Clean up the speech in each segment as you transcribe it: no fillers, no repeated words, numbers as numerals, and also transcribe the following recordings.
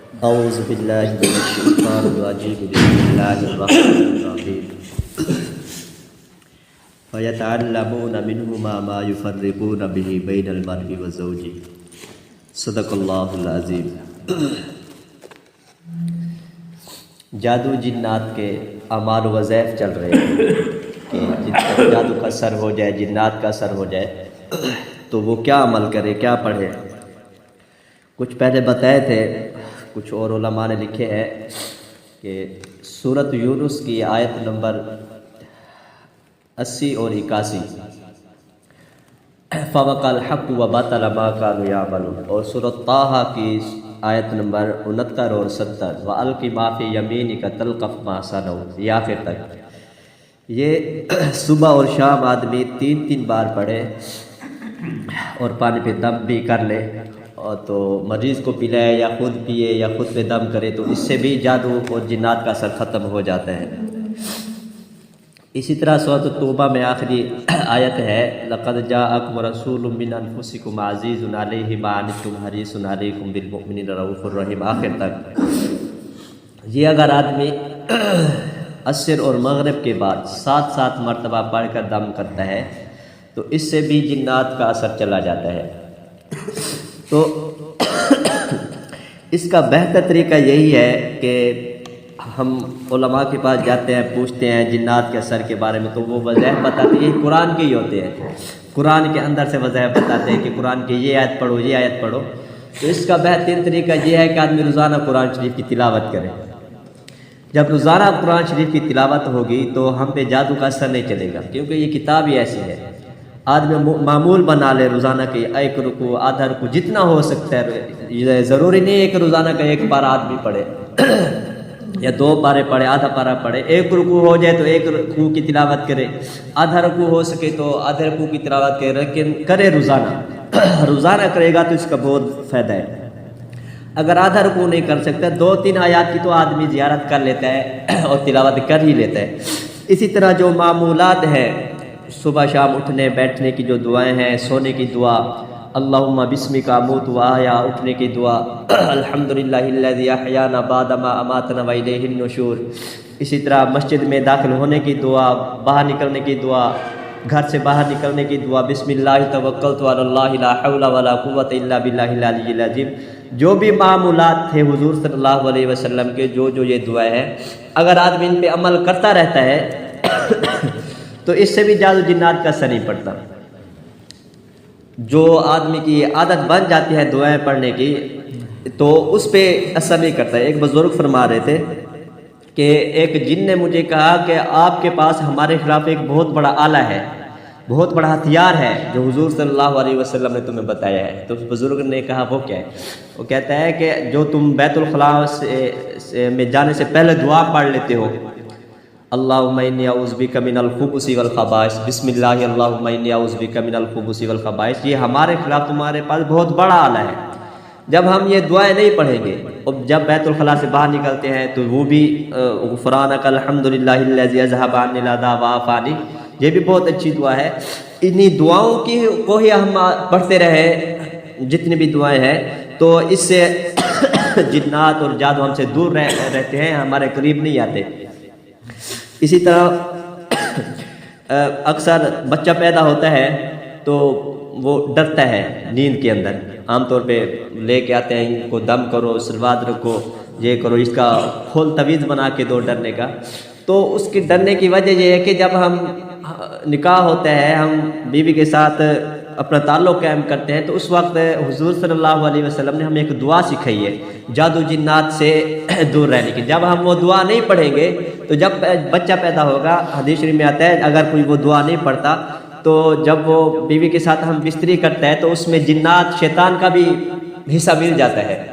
اعوذ باللہ من الشیطان الرجیم بسم اللہ الرحمن الرحیم فیتعلمون منہما ما یفرقون به بین المرء وزوجہ صدق اللہ العظیم۔ جادو جنات کے اعمال و وظائف چل رہے ہیں کہ جن کا جادو کا اثر ہو جائے، جنات کا اثر ہو جائے تو وہ کیا عمل کرے، کیا پڑھے۔ کچھ پہلے بتائے تھے، کچھ اور علماء نے لکھے ہیں کہ سورۃ یونس کی آیت نمبر 80 اور 81 فوقع الحق وبطل ما كانوا يعملون، اور سورۃ طٰہٰ کی آیت نمبر 69 اور 70 وَأَلْقِ مَا فِي يَمِينِكَ تَلْقَفْ مَا صَنَعُوا، یہ آخر تک۔ یہ صبح اور شام آدمی 3 بار پڑھے اور پانی پہ دم بھی کر لے، اور تو مریض کو پلائے یا خود پیے یا خود پہ دم کرے تو اس سے بھی جادو اور جنات کا اثر ختم ہو جاتا ہے۔ اسی طرح سورۃ التوبہ میں آخری آیت ہے لَقَدْ جَاءَكُمْ رَسُولٌ مِّنْ أَنفُسِكُمْ عَزِيزٌ عَلَيْهِ مَا عَنِتُّمْ حَرِيصٌ عَلَيْكُمْ بِالْمُؤْمِنِينَ رَءُوفٌ رَحِيمٌ، آخر تک۔ یہ اگر آدمی عصر اور مغرب کے بعد 7 مرتبہ پڑھ کر دم کرتا ہے تو اس سے بھی جنات کا اثر چلا جاتا ہے۔ تو اس کا بہتر طریقہ یہی ہے کہ ہم علماء کے پاس جاتے ہیں، پوچھتے ہیں جنات کے اثر کے بارے میں، تو وہ وظائف بتاتے ہیں، یہ قرآن کے ہی ہوتے ہیں، قرآن کے اندر سے وظائف بتاتے ہیں کہ قرآن کی یہ آیت پڑھو، یہ آیت پڑھو۔ تو اس کا بہترین طریقہ یہ ہے کہ آدمی روزانہ قرآن شریف کی تلاوت کرے۔ جب روزانہ قرآن شریف کی تلاوت ہوگی تو ہم پہ جادو کا اثر نہیں چلے گا، کیونکہ یہ کتاب ہی ایسی ہے۔ آدمی معمول بنا لے روزانہ کے ایک رکوع، آدھا رکوع، جتنا ہو سکتا ہے۔ ضروری نہیں ہے کہ روزانہ کا 1 پارہ آدمی پڑھے یا 2 پارے پڑھے، آدھا پارہ پڑھے۔ 1 رکوع ہو جائے تو 1 رکوع کی تلاوت کرے، آدھا رکوع ہو سکے تو آدھے رکوع کی تلاوت کرے، لیکن کرے روزانہ۔ روزانہ کرے گا تو اس کا بہت فائدہ ہے۔ اگر آدھا رکوع نہیں کر سکتا، 2-3 آیات کی تو آدمی زیارت کر لیتا ہے اور تلاوت کر ہی لیتا ہے۔ اسی طرح جو معمولات ہیں، صبح شام اٹھنے بیٹھنے کی جو دعائیں ہیں، سونے کی دعا، اللہم بسمک اموت واحیا، اٹھنے کی دعا، الحمدللہ الذی احیانا بعد ما اماتنا والیہ النشور۔ اسی طرح مسجد میں داخل ہونے کی دعا، باہر نکلنے کی دعا، گھر سے باہر نکلنے کی دعا، بسم اللہ توکلت علی اللہ لا حول ولا قوت الا باللہ العلی العظیم۔ جو بھی معمولات تھے حضور صلی اللہ علیہ وسلم کے، جو یہ دعائیں ہیں، اگر آدمی ان پہ عمل کرتا رہتا ہے تو اس سے بھی جادو جنات کا اثر نہیں پڑتا۔ جو آدمی کی عادت بن جاتی ہے دعائیں پڑھنے کی تو اس پہ اثر نہیں کرتا ہے۔ ایک بزرگ فرما رہے تھے کہ ایک جن نے مجھے کہا کہ آپ کے پاس ہمارے خلاف ایک بہت بڑا آلہ ہے، بہت بڑا ہتھیار ہے جو حضور صلی اللہ علیہ وسلم نے تمہیں بتایا ہے۔ تو اس بزرگ نے کہا وہ کیا ہے؟ وہ کہتا ہے کہ جو تم بیت الخلاء میں جانے سے پہلے دعا پڑھ لیتے ہو، اللہم انی اعوذ بک من الخبث والخبائث، بسم اللہ اللہم انی اعوذ بک من الخبث والخبائث، یہ ہمارے خلاف تمہارے پاس بہت بڑا آلہ ہے۔ جب ہم یہ دعائیں نہیں پڑھیں گے اور جب بیت الخلاء سے باہر نکلتے ہیں تو وہ بھی غفرانک الحمدللہ الذی اذھب عنی العذا وعافانی، یہ بھی بہت اچھی دعا ہے۔ انہی دعاؤں کی کو ہی ہم پڑھتے رہے، جتنی بھی دعائیں ہیں، تو اس سے جنات اور جادو ہم سے دور رہتے ہیں، ہمارے قریب نہیں آتے۔ اسی طرح اکثر بچہ پیدا ہوتا ہے تو وہ ڈرتا ہے نیند کے اندر، عام طور پہ لے کے آتے ہیں، ان کو دم کرو، سلوات رکھو، یہ کرو، اس کا کھول تویز بنا کے دو ڈرنے کا۔ تو اس کی ڈرنے کی وجہ یہ ہے کہ جب ہم نکاح ہوتا ہے، ہم بیوی کے ساتھ اپنا تعلق قائم کرتے ہیں، تو اس وقت حضور صلی اللہ علیہ وسلم نے ہمیں ایک دعا سکھائی ہے جادو جنات سے دور رہنے کی۔ جب ہم وہ دعا نہیں پڑھیں گے تو جب بچہ پیدا ہوگا، حدیث شریف میں آتا ہے اگر کوئی وہ دعا نہیں پڑھتا تو جب وہ بیوی کے ساتھ ہم بستری کرتا ہے تو اس میں جنات شیطان کا بھی حصہ مل جاتا ہے۔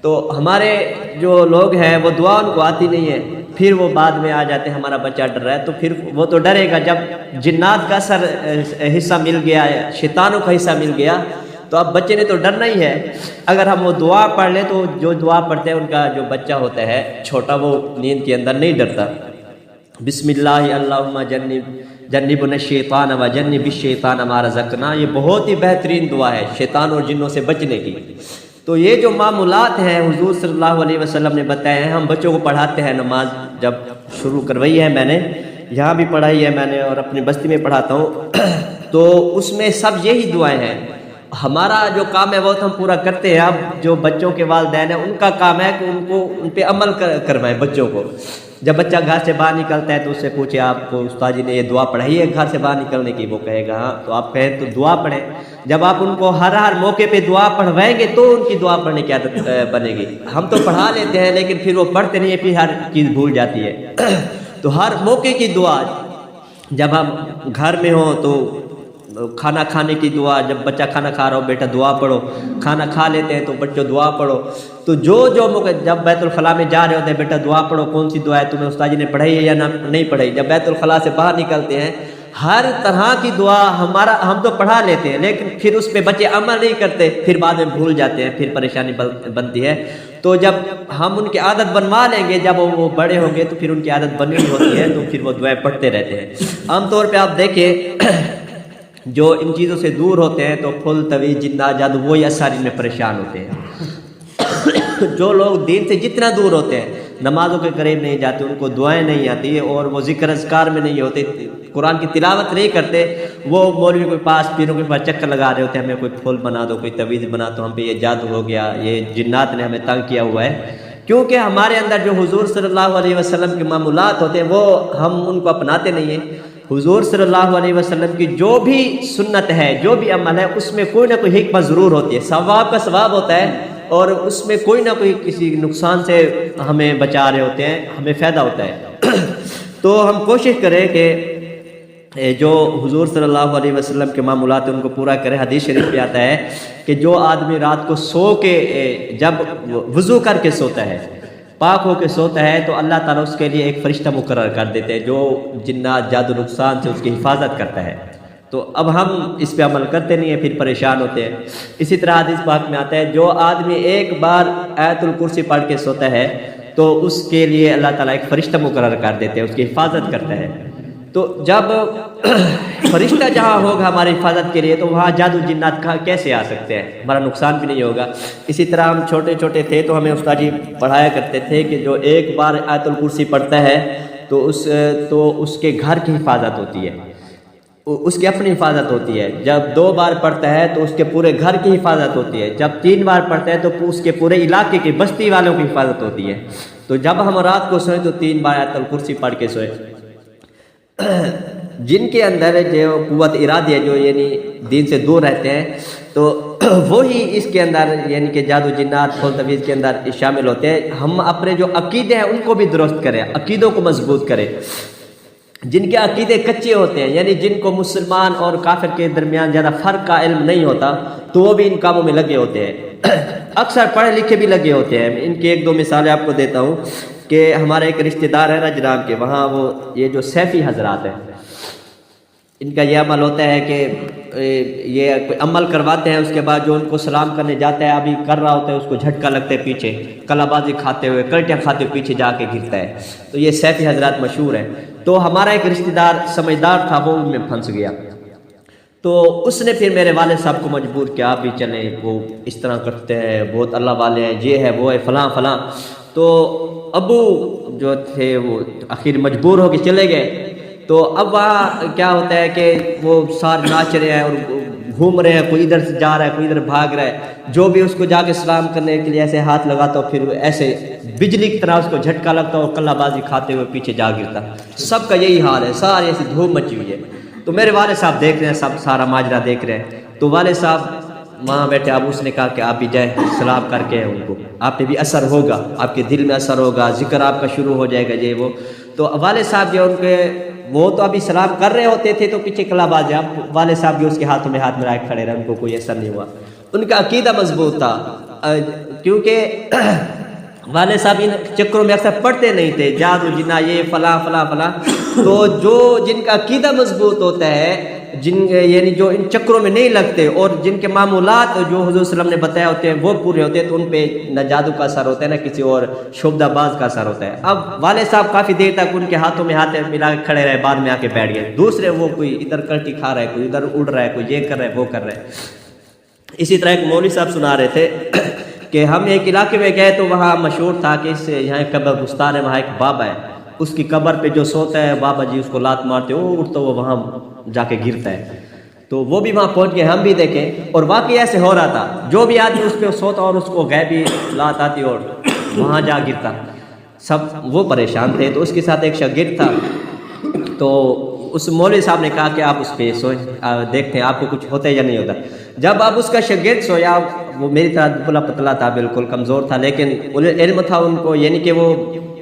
تو ہمارے جو لوگ ہیں وہ دعا ان کو آتی نہیں ہے، پھر وہ بعد میں آ جاتے ہیں ہمارا بچہ ڈر رہا ہے، تو پھر وہ تو ڈرے گا۔ جب جنات کا حصہ مل گیا، شیطانوں کا حصہ مل گیا، تو اب بچے نے تو ڈرنا ہی ہے۔ اگر ہم وہ دعا پڑھ لیں تو جو دعا پڑھتے ہیں ان کا جو بچہ ہوتا ہے چھوٹا، وہ نیند کے اندر نہیں ڈرتا۔ بسم اللہ اللہم جنبنا الشیطان وجنب الشیطان ما رزقنا، یہ بہت ہی بہترین دعا ہے شیطان اور جنوں سے بچنے کی۔ تو یہ جو معمولات ہیں حضور صلی اللہ علیہ وسلم نے بتائے ہیں. ہم بچوں کو پڑھاتے ہیں نماز جب شروع کروائی ہے میں نے, یہاں بھی پڑھائی ہے میں نے اور اپنی بستی میں پڑھاتا ہوں, تو اس میں سب یہی دعائیں ہیں. ہمارا جو کام ہے وہ تو ہم پورا کرتے ہیں. اب جو بچوں کے والدین ہیں ان کا کام ہے کہ ان پہ عمل کروائیں بچوں کو. جب بچہ گھر سے باہر نکلتا ہے تو اس سے پوچھے آپ کو استاد جی نے یہ دعا پڑھائی ہے گھر سے باہر نکلنے کی؟ وہ کہے گا ہاں. تو آپ کہیں تو دعا پڑھیں. جب آپ ان کو ہر موقع پہ دعا پڑھوائیں گے تو ان کی دعا پڑھنے کی عادت بنے گی. ہم تو پڑھا لیتے ہیں لیکن پھر وہ پڑھتے نہیں ہیں, پھر ہر چیز بھول جاتی ہے. تو ہر موقع کی دعا, جب ہم گھر میں ہوں تو کھانا کھانے کی دعا, جب بچہ کھانا کھا رہا ہو بیٹا دعا پڑھو. کھانا کھا لیتے ہیں تو بچوں دعا پڑھو. تو جو موقع, جب بیت الخلاء میں جا رہے ہوتے ہیں بیٹا دعا پڑھو, کون سی دعا ہے تمہیں استاد جی نے پڑھائی ہے یا نہیں پڑھائی. جب بیت الخلاء سے باہر نکلتے ہیں ہر طرح کی دعا ہم تو پڑھا لیتے ہیں لیکن پھر اس پہ بچے عمل نہیں کرتے, پھر بعد میں بھول جاتے ہیں, پھر پریشانی بنتی ہے. تو جب ہم ان کی عادت بنوا لیں گے, جب وہ بڑے ہوں گے تو پھر ان کی عادت بنی ہوتی ہے, تو پھر وہ دعائیں پڑھتے رہتے ہیں. عام طور پہ آپ دیکھیں جو ان چیزوں سے دور ہوتے ہیں تو پھل طویل جنات جادو وہی اثر ان میں پریشان ہوتے ہیں. جو لوگ دین سے جتنا دور ہوتے ہیں, نمازوں کے قریب نہیں جاتے, ان کو دعائیں نہیں آتی اور وہ ذکر اذکار میں نہیں ہوتے, قرآن کی تلاوت نہیں کرتے, وہ مولوی کے پاس پیروں کے پاس چکر لگا رہے ہوتے ہیں ہمیں کوئی پھول بنا دو, کوئی تویز بنا دو, ہم پہ یہ جادو ہو گیا, یہ جنات نے ہمیں تنگ کیا ہوا ہے. کیونکہ ہمارے اندر جو حضور صلی اللہ علیہ وسلم کے معمولات ہوتے ہیں وہ ہم ان کو اپناتے نہیں ہیں. حضور صلی اللہ علیہ وسلم کی جو بھی سنت ہے, جو بھی عمل ہے, اس میں کوئی نہ کوئی حکمت ضرور ہوتی ہے. ثواب کا ثواب ہوتا ہے اور اس میں کوئی نہ کوئی کسی نقصان سے ہمیں بچا رہے ہوتے ہیں, ہمیں فائدہ ہوتا ہے. تو ہم کوشش کریں کہ جو حضور صلی اللہ علیہ وسلم کے معمولات ہیں ان کو پورا کریں. حدیث شریف پہ آتا ہے کہ جو آدمی رات کو سو کے, جب وضو کر کے سوتا ہے, پاک ہو کے سوتا ہے, تو اللہ تعالیٰ اس کے لیے ایک فرشتہ مقرر کر دیتے ہیں جو جنات جادو نقصان سے اس کی حفاظت کرتا ہے. تو اب ہم اس پہ عمل کرتے نہیں ہیں, پھر پریشان ہوتے ہیں. اسی طرح حدیث پاک میں آتا ہے جو آدمی ایک بار آیت الکرسی پڑھ کے سوتا ہے تو اس کے لیے اللہ تعالیٰ ایک فرشتہ مقرر کر دیتے ہیں, اس کی حفاظت کرتا ہے. تو جب فرشتہ جہاں ہوگا ہماری حفاظت کے لیے تو وہاں جادو جنات کیسے آ سکتے ہیں, ہمارا نقصان بھی نہیں ہوگا. اسی طرح ہم چھوٹے چھوٹے تھے تو ہمیں استاد جی پڑھایا کرتے تھے کہ جو ایک بار آیت الکرسی پڑھتا ہے تو اس کے گھر کی حفاظت ہوتی ہے, اس کی اپنی حفاظت ہوتی ہے. جب 2 بار پڑھتا ہے تو اس کے پورے گھر کی حفاظت ہوتی ہے. جب 3 بار پڑھتا ہے تو اس کے پورے علاقے کے بستی والوں کی حفاظت ہوتی ہے. تو جب ہم رات کو سوئیں تو 3 بار آیت الکرسی پڑھ کے سوئیں. جن کے اندر جو قوت ارادی ہے, جو یعنی دین سے دور رہتے ہیں, تو وہی اس کے اندر یعنی کہ جادو جنات پھول تویز کے اندر شامل ہوتے ہیں. ہم اپنے جو عقیدے ہیں ان کو بھی درست کریں, عقیدوں کو مضبوط کریں. جن کے عقیدے کچے ہوتے ہیں, یعنی جن کو مسلمان اور کافر کے درمیان زیادہ فرق کا علم نہیں ہوتا, تو وہ بھی ان کاموں میں لگے ہوتے ہیں. اکثر پڑھے لکھے بھی لگے ہوتے ہیں. ان کی 1-2 مثالیں آپ کو دیتا ہوں کہ ہمارے ایک رشتہ دار ہے نجران کے, وہاں وہ یہ جو سیفی حضرات ہیں, ان کا یہ عمل ہوتا ہے کہ یہ عمل کرواتے ہیں, اس کے بعد جو ان کو سلام کرنے جاتا ہے ابھی کر رہا ہوتا ہے, اس کو جھٹکا لگتا ہے پیچھے, کلا بازی کھاتے ہوئے, کلٹیاں کھاتے ہوئے پیچھے جا کے گرتا ہے. تو یہ سیفی حضرات مشہور ہیں. تو ہمارا ایک رشتہ دار سمجھدار تھا, وہ ان میں پھنس گیا. تو اس نے پھر میرے والد صاحب کو مجبور کیا, آپ بھی چلیں, وہ اس طرح کرتے ہیں, بہت اللہ والے ہیں, یہ ہے وہ ہے فلاں فلاں. تو ابو جو تھے وہ آخر مجبور ہو کے چلے گئے. تو اب وہاں کیا ہوتا ہے کہ وہ سارے ناچ رہے ہیں اور گھوم رہے ہیں, کوئی ادھر سے جا رہا ہے, کوئی ادھر بھاگ رہا ہے. جو بھی اس کو جا کے سلام کرنے کے لیے ایسے ہاتھ لگاتا ہو, پھر ایسے بجلی کی طرح اس کو جھٹکا لگتا اور کلہ بازی کھاتے ہوئے پیچھے جا گرتا. سب کا یہی حال ہے, ساری ایسی دھوم مچی ہوئی ہے. تو میرے والد صاحب دیکھ رہے ہیں, سب سارا ماجرا دیکھ رہے ہیں. تو والد صاحب وہاں بیٹھے, اب اس نے کہا کہ آپ بھی جائیں سلام کر کے ان کو, آپ پہ بھی اثر ہوگا, آپ کے دل میں اثر ہوگا, ذکر آپ کا شروع ہو جائے گا یہ وہ. تو والد صاحب جو ان کے وہ تو ابھی سلام کر رہے ہوتے تھے تو پیچھے کلا باز, اب والد صاحب جو اس کے ہاتھوں میں ہاتھ ملا کے کھڑے رہے, ان کو کوئی اثر نہیں ہوا. ان کا عقیدہ مضبوط تھا, کیونکہ والد صاحب ان چکروں میں اکثر پڑھتے نہیں تھے, جادو جنا یہ فلاں فلاں فلاں. تو جو جن کا عقیدہ مضبوط ہوتا ہے, یعنی جو ان چکروں میں نہیں لگتے اور جن کے معمولات جو حضور صلی اللہ علیہ وسلم نے بتایا ہوتے ہیں وہ پورے ہوتے ہیں, تو ان پہ نہ جادو کا اثر ہوتا ہے نہ کسی اور شعبدہ باز کا اثر ہوتا ہے. اب والد صاحب کافی دیر تک ان کے ہاتھوں میں ہاتھ ملا کے کھڑے رہے, بعد میں آ کے بیٹھ گئے. دوسرے وہ کوئی ادھر کلٹی کھا رہا ہے, کوئی ادھر اڑ رہا ہے, کوئی یہ کر رہا ہے وہ کر رہا ہے. اسی طرح ایک مولوی صاحب سنا رہے تھے کہ ہم ایک علاقے میں گئے تو وہاں مشہور تھا کہ اس یہاں ایک قبرستان ہے، وہاں ایک بابا ہے، اس کی قبر پہ جو سوتا ہے بابا جی اس کو لات مارتے وہ اٹھتا وہ وہاں جا کے گرتا ہے. تو وہ بھی وہاں پہنچ گئے، ہم بھی دیکھیں، اور واقعی ایسے ہو رہا تھا، جو بھی آدمی اس پہ سوتا اور اس کو غیبی لات آتی اور وہاں جا گرتا، سب وہ پریشان تھے. تو اس کے ساتھ ایک شاگرد تھا، تو اس مولوی صاحب نے کہا کہ آپ اس پہ سوئیں، دیکھتے ہیں آپ کو کچھ ہوتا ہے یا نہیں ہوتا. جب اب اس کا شاگرد سویا، وہ میری طرح دبلا پتلا تھا، بالکل کمزور تھا، لیکن علم تھا ان کو، یعنی کہ وہ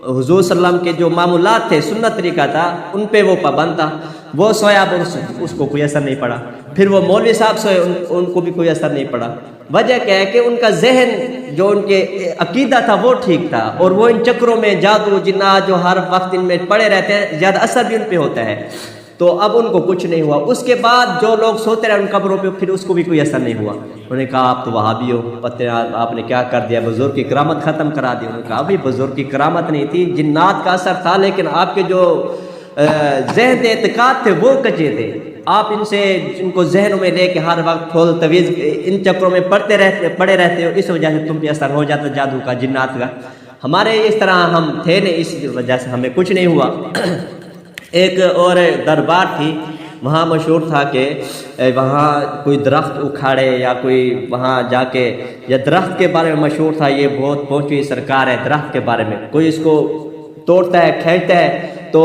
حضور صلی اللہ علیہ وسلم کے جو معمولات تھے، سنت طریقہ تھا، ان پہ وہ پابند تھا. وہ سویا پر اس کو کوئی اثر نہیں پڑا. پھر وہ مولوی صاحب سوئے، ان کو بھی کوئی اثر نہیں پڑا. وجہ کیا ہے کہ ان کا ذہن جو ان کے عقیدہ تھا وہ ٹھیک تھا، اور وہ ان چکروں میں جادو جنات جو ہر وقت ان میں پڑے رہتے ہیں، زیادہ اثر بھی ان پہ ہوتا ہے. تو اب ان کو کچھ نہیں ہوا. اس کے بعد جو لوگ سوتے رہے ان قبروں پہ، پھر اس کو بھی کوئی اثر نہیں ہوا. انہوں نے کہا آپ تو وہابی ہو، پتہ آپ نے کیا کر دیا، بزرگ کی کرامت ختم کرا دی. انہوں نے کہا ابھی بزرگ کی کرامت نہیں تھی، جنات کا اثر تھا، لیکن آپ کے جو ذہن اعتقاد تھے وہ کچے تھے. آپ ان کو ذہنوں میں لے کے ہر وقت پھول طویز ان چکروں میں پڑے رہتے ہو، اس وجہ سے تم پہ اثر ہو جاتا جادو کا، جنات کا. ہمارے اس طرح ہم تھے نہیں، اس وجہ سے ہمیں کچھ نہیں ہوا. ایک اور دربار تھی، وہاں مشہور تھا کہ وہاں کوئی درخت اکھاڑے یا کوئی وہاں جا کے، یا درخت کے بارے میں مشہور تھا، یہ بہت پہنچی سرکار ہے درخت کے بارے میں، کوئی اس کو توڑتا ہے کھینچتا ہے تو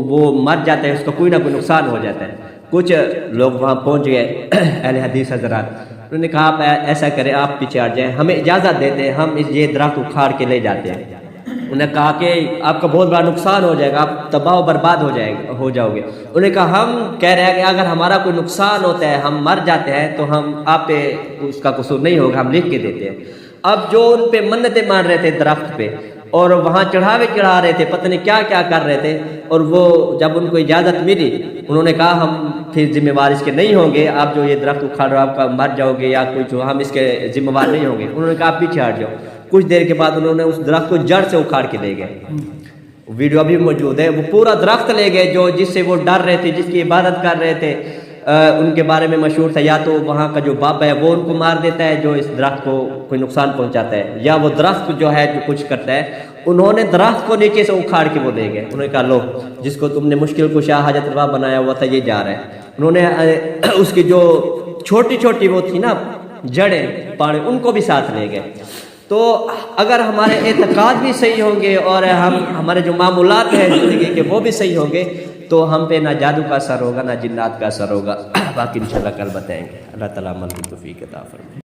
وہ مر جاتا ہے، اس کا کوئی نہ کوئی نقصان ہو جاتا ہے. کچھ لوگ وہاں پہنچ گئے اہل حدیث حضرات، انہوں نے کہا آپ ایسا کریں، آپ پیچھے ہٹ جائیں، ہمیں اجازت دیتے ہیں، ہم یہ درخت اکھاڑ کے لے جاتے ہیں. انہوں نے کہا کہ آپ کا بہت بڑا نقصان ہو جائے گا، آپ تباہ و برباد ہو جاؤ گے. انہوں نے کہا ہم کہہ رہے ہیں کہ اگر ہمارا کوئی نقصان ہوتا ہے، ہم مر جاتے ہیں، تو ہم آپ پہ اس کا قصور نہیں ہوگا، ہم لکھ کے دیتے ہیں. اب جو ان پہ منتیں مان رہے تھے درخت پہ، اور وہاں چڑھاوے چڑھا رہے تھے، پتہ نہیں کیا کیا کر رہے تھے، اور وہ جب ان کو اجازت ملی، انہوں نے کہا ہم پھر ذمہ وار اس کے نہیں ہوں گے، آپ جو یہ درخت اکھاڑ رہے ہو آپ کا مر جاؤ گے یا کچھ، ہم اس کے ذمہ وار نہیں ہوں گے. انہوں نے کہا آپ پیچھے ہٹ جاؤ. کچھ دیر کے بعد انہوں نے اس درخت کو جڑ سے اکھاڑ کے لے گئے. ویڈیو ابھی موجود ہے، وہ پورا درخت لے گئے جس سے وہ ڈر رہے تھے، جس کی عبادت کر رہے تھے. ان کے بارے میں مشہور تھا، یا تو وہاں کا جو بابا ہے وہ ان کو مار دیتا ہے جو اس درخت کو کوئی نقصان پہنچاتا ہے، یا وہ درخت جو ہے جو کچھ کرتا ہے. انہوں نے درخت کو نیچے سے اکھاڑ کے وہ لے گئے. انہوں نے کہا لو، جس کو تم نے مشکل کشا حاجت روا بنایا ہوا تھا یہ جا رہا ہے. انہوں نے اس کی جو چھوٹی چھوٹی وہ تھی نا جڑیں پاڑے، ان کو بھی ساتھ لے گئے. تو اگر ہمارے اعتقاد بھی صحیح ہوں گے اور ہمارے جو معمولات ہیں زندگی کے وہ بھی صحیح ہوں گے، تو ہم پہ نہ جادو کا اثر ہوگا نہ جنات کا اثر ہوگا. باقی انشاءاللہ کل بتائیں گے. اللہ تعالیٰ عمل کی توفیق عطا فرمائے.